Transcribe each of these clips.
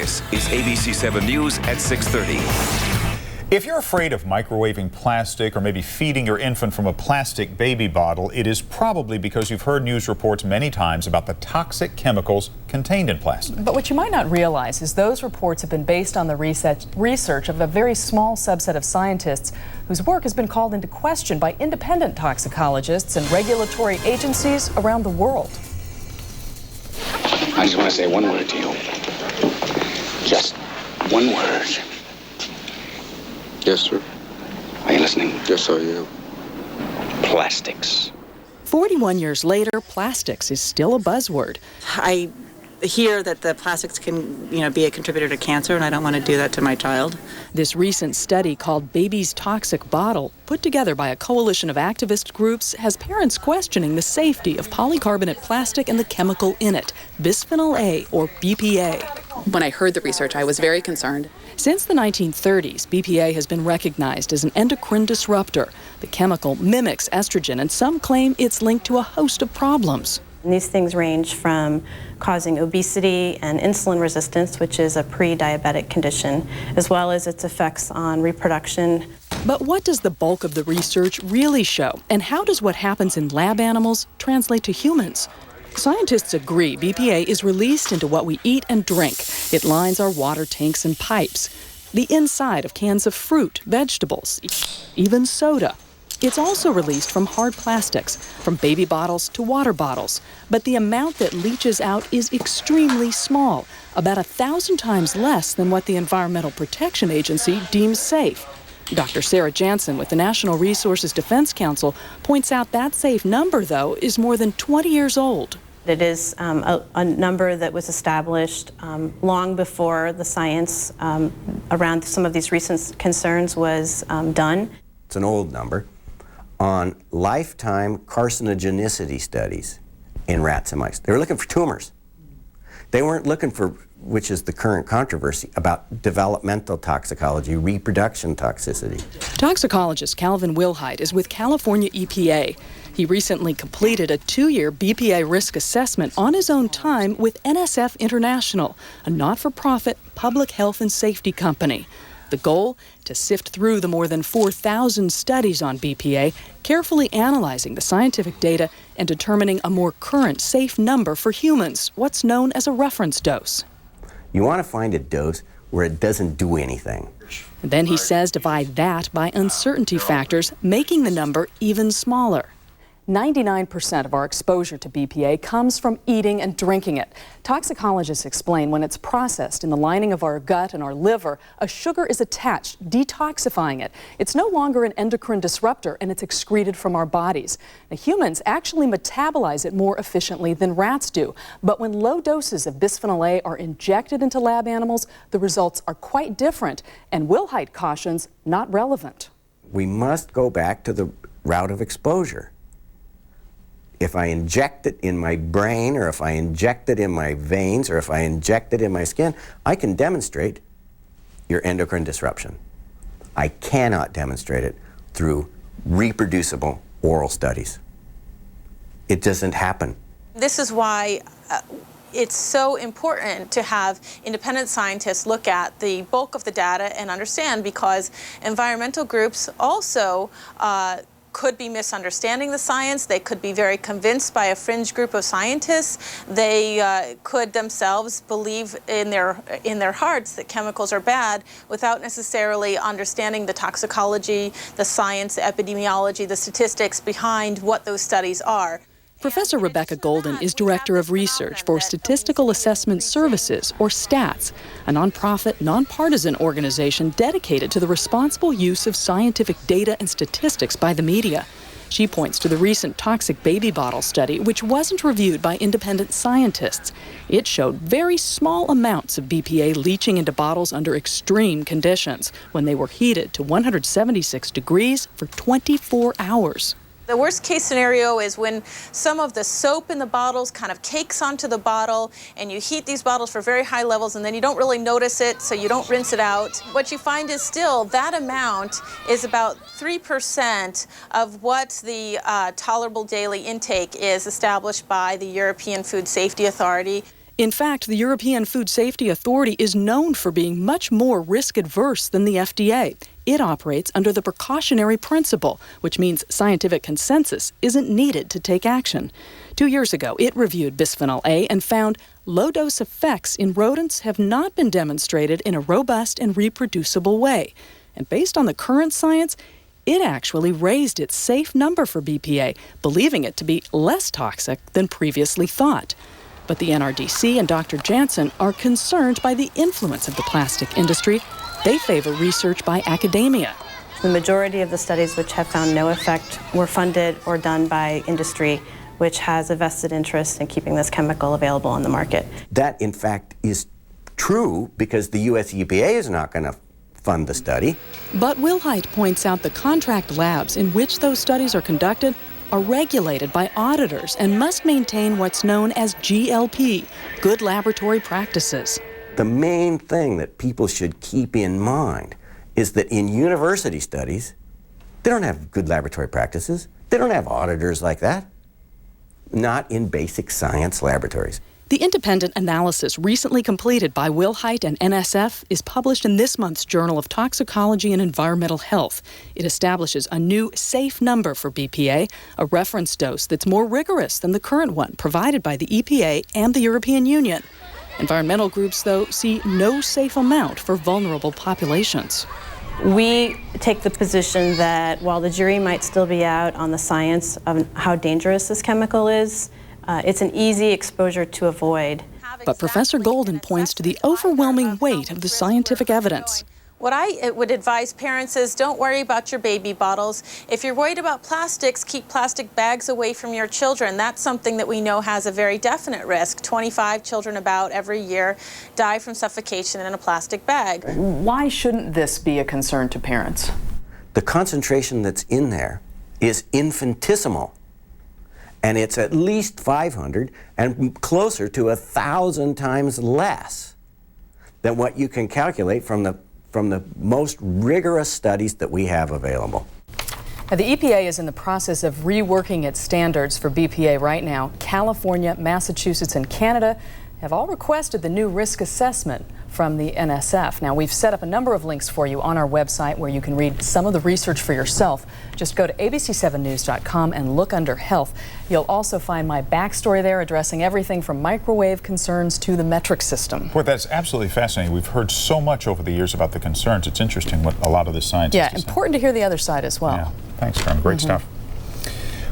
This is ABC 7 News at 6:30. If you're afraid of microwaving plastic or maybe feeding your infant from a plastic baby bottle, it is probably because you've heard news reports many times about the toxic chemicals contained in plastic. But what you might not realize is those reports have been based on the research of a very small subset of scientists whose work has been called into question by independent toxicologists and regulatory agencies around the world. I just want to say one word to you. Just one word. Yes, sir. Are you listening? Yes, I am. Plastics. 41 years later, plastics is still a buzzword. I hear that the plastics can, be a contributor to cancer, and I don't want to do that to my child. This recent study called Baby's Toxic Bottle, put together by a coalition of activist groups, has parents questioning the safety of polycarbonate plastic and the chemical in it, bisphenol A, or BPA. When I heard the research, I was very concerned. Since the 1930s, BPA has been recognized as an endocrine disruptor. The chemical mimics estrogen, and some claim it's linked to a host of problems. And these things range from causing obesity and insulin resistance, which is a pre-diabetic condition, as well as its effects on reproduction. But what does the bulk of the research really show? And how does what happens in lab animals translate to humans? Scientists agree BPA is released into what we eat and drink. It lines our water tanks and pipes, the inside of cans of fruit, vegetables, even soda. It's also released from hard plastics, from baby bottles to water bottles. But the amount that leaches out is extremely small, about 1,000 times less than what the Environmental Protection Agency deems safe. Dr. Sarah Jansen with the National Resources Defense Council points out that safe number, though, is more than 20 years old. It is a number that was established long before the science around some of these recent concerns was done. It's an old number on lifetime carcinogenicity studies in rats and mice. They were looking for tumors. They weren't looking for, which is the current controversy, about developmental toxicology, reproduction toxicity. Toxicologist Calvin Wilhite is with California EPA. He recently completed a 2-year BPA risk assessment on his own time with NSF International, a not-for-profit public health and safety company. The goal? To sift through the more than 4,000 studies on BPA, carefully analyzing the scientific data and determining a more current safe number for humans, what's known as a reference dose. You want to find a dose where it doesn't do anything. And then he says divide that by uncertainty factors, making the number even smaller. 99% of our exposure to BPA comes from eating and drinking it. Toxicologists explain when it's processed in the lining of our gut and our liver, a sugar is attached, detoxifying it. It's no longer an endocrine disruptor, and it's excreted from our bodies. Now, humans actually metabolize it more efficiently than rats do. But when low doses of bisphenol A are injected into lab animals, the results are quite different, and Wilhite cautions not relevant. We must go back to the route of exposure. If I inject it in my brain, or if I inject it in my veins, or if I inject it in my skin, I can demonstrate your endocrine disruption. I cannot demonstrate it through reproducible oral studies. It doesn't happen. This is why it's so important to have independent scientists look at the bulk of the data and understand, because environmental groups also could be misunderstanding the science. They could be very convinced by a fringe group of scientists. They could themselves believe in their hearts that chemicals are bad without necessarily understanding the toxicology, the science, the epidemiology, the statistics behind what those studies are. Professor Rebecca Goldin is Director of Research for Statistical Assessment Services, or STATS, a nonprofit, nonpartisan organization dedicated to the responsible use of scientific data and statistics by the media. She points to the recent toxic baby bottle study, which wasn't reviewed by independent scientists. It showed very small amounts of BPA leaching into bottles under extreme conditions when they were heated to 176 degrees for 24 hours. The worst case scenario is when some of the soap in the bottles kind of cakes onto the bottle, and you heat these bottles for very high levels, and then you don't really notice it, so you don't rinse it out. What you find is still that amount is about 3% of what the tolerable daily intake is established by the European Food Safety Authority. In fact, the European Food Safety Authority is known for being much more risk-adverse than the FDA. It operates under the precautionary principle, which means scientific consensus isn't needed to take action. 2 years ago, it reviewed bisphenol A and found low-dose effects in rodents have not been demonstrated in a robust and reproducible way. And based on the current science, it actually raised its safe number for BPA, believing it to be less toxic than previously thought. But the NRDC and Dr. Jansen are concerned by the influence of the plastic industry. They favor research by academia. The majority of the studies which have found no effect were funded or done by industry, which has a vested interest in keeping this chemical available on the market. That, in fact, is true because the U.S. EPA is not going to fund the study. But Wilhite points out the contract labs in which those studies are conducted are regulated by auditors and must maintain what's known as GLP, good laboratory practices. The main thing that people should keep in mind is that in university studies, they don't have good laboratory practices. They don't have auditors like that. Not in basic science laboratories. The independent analysis recently completed by Wilhite and NSF is published in this month's Journal of Toxicology and Environmental Health. It establishes a new safe number for BPA, a reference dose that's more rigorous than the current one provided by the EPA and the European Union. Environmental groups, though, see no safe amount for vulnerable populations. We take the position that while the jury might still be out on the science of how dangerous this chemical is, it's an easy exposure to avoid. But Professor Goldin points to the overwhelming weight of the scientific evidence. What I would advise parents is don't worry about your baby bottles. If you're worried about plastics, keep plastic bags away from your children. That's something that we know has a very definite risk. 25 children about every year die from suffocation in a plastic bag. Why shouldn't this be a concern to parents? The concentration that's in there is infinitesimal. And it's at least 500 and closer to 1,000 times less than what you can calculate from the most rigorous studies that we have available. Now, the EPA is in the process of reworking its standards for BPA right now. California, Massachusetts, and Canada have all requested the new risk assessment from the NSF. Now, we've set up a number of links for you on our website where you can read some of the research for yourself. Just go to abc7news.com and look under health. You'll also find my backstory there addressing everything from microwave concerns to the metric system. Boy, that's absolutely fascinating. We've heard so much over the years about the concerns. It's interesting what a lot of the scientists Yeah, important to hear the other side as well. Yeah, thanks, Karen. Great stuff.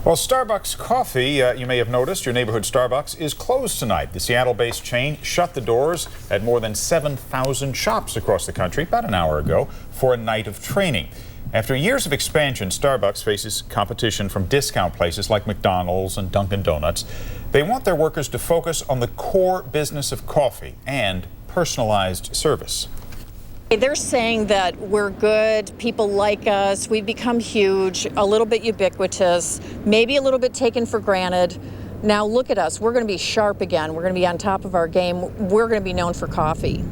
Well, Starbucks coffee, you may have noticed, your neighborhood Starbucks is closed tonight. The Seattle-based chain shut the doors at more than 7,000 shops across the country about an hour ago for a night of training. After years of expansion, Starbucks faces competition from discount places like McDonald's and Dunkin' Donuts. They want their workers to focus on the core business of coffee and personalized service. They're saying that we're good, people like us, we've become huge, a little bit ubiquitous, maybe a little bit taken for granted. Now look at us, we're going to be sharp again, we're going to be on top of our game, we're going to be known for coffee.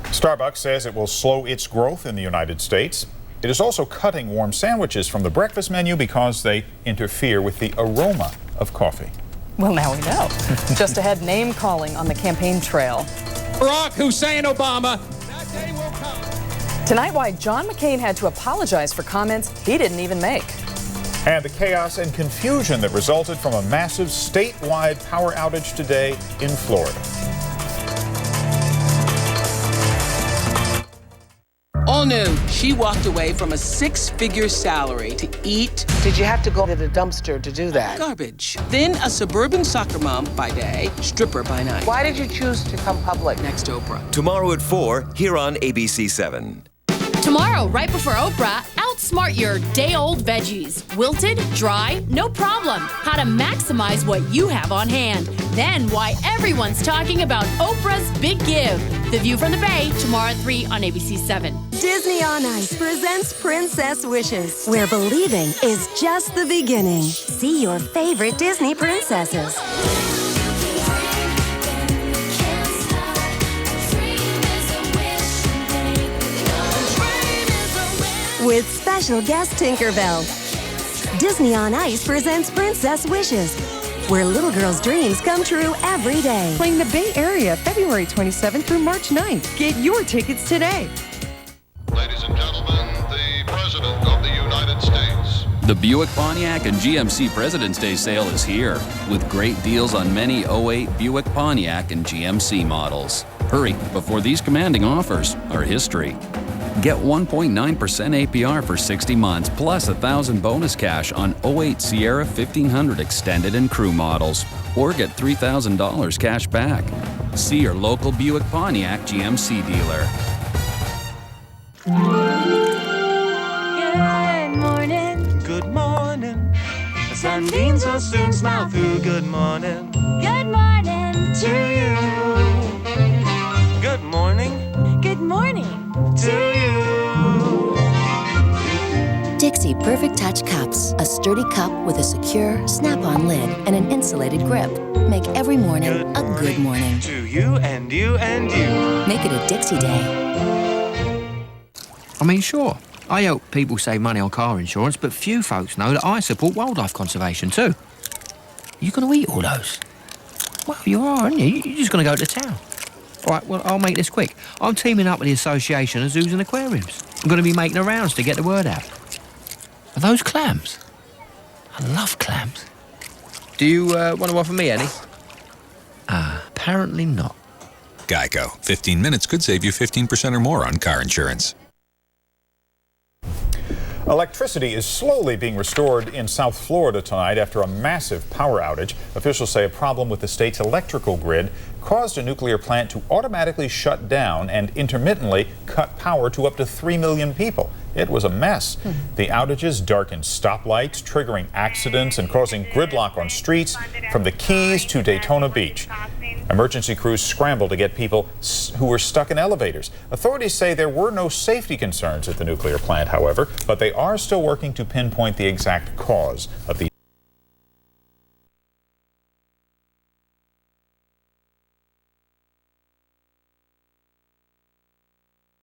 Starbucks says it will slow its growth in the United States. It is also cutting warm sandwiches from the breakfast menu because they interfere with the aroma of coffee. Well, now we know. Just ahead, name calling on the campaign trail. Barack Hussein Obama. Tonight, why John McCain had to apologize for comments he didn't even make. And the chaos and confusion that resulted from a massive statewide power outage today in Florida. All new, she walked away from a six-figure salary to eat. Did you have to go to the dumpster to do that? Garbage. Then a suburban soccer mom by day, stripper by night. Why did you choose to come public? Next to Oprah. Tomorrow at 4 here on ABC 7. Tomorrow, right before Oprah, outsmart your day-old veggies. Wilted, dry, no problem. How to maximize what you have on hand. Then why everyone's talking about Oprah's Big Give. The View from the Bay, tomorrow at 3 on ABC 7. Disney on Ice presents Princess Wishes, where believing is just the beginning. See your favorite Disney princesses. With special guest Tinkerbell. Disney on Ice presents Princess Wishes. where little girls' dreams come true every day. Playing the Bay Area, February 27th through March 9th. Get your tickets today. Ladies and gentlemen, the President of the United States. The Buick, Pontiac, and GMC President's Day sale is here, with great deals on many 08 Buick, Pontiac, and GMC models. Hurry, before these commanding offers are history. Get 1.9% APR for 60 months, plus $1,000 bonus cash on 08 Sierra 1500 Extended and Crew models, or get $3,000 cash back. See your local Buick, Pontiac, GMC dealer. Good morning. Good morning. The sunbeams will soon smile through. Good morning. Good morning to you. Good morning. Good morning to you. Dixie Perfect Touch Cups. A sturdy cup with a secure, snap-on lid and an insulated grip. Make every morning a good morning. To you and you and you. Make it a Dixie day. I mean, sure, I help people save money on car insurance, but few folks know that I support wildlife conservation too. You going to eat all those? Well, you are, aren't you? You're just going to go to town. All right, well, I'll make this quick. I'm teaming up with the Association of Zoos and Aquariums. I'm going to be making the rounds to get the word out. Are those clams? I love clams. Do you want to offer me any? Apparently not. Geico. 15 minutes could save you 15% or more on car insurance. Electricity is slowly being restored in South Florida tonight after a massive power outage. Officials say a problem with the state's electrical grid caused a nuclear plant to automatically shut down and intermittently cut power to up to 3 million people. It was a mess. The outages darkened stoplights, triggering accidents and causing gridlock on streets from the Keys to Daytona Beach. Emergency crews scrambled to get people who were stuck in elevators. Authorities say there were no safety concerns at the nuclear plant, however, but they are still working to pinpoint the exact cause of the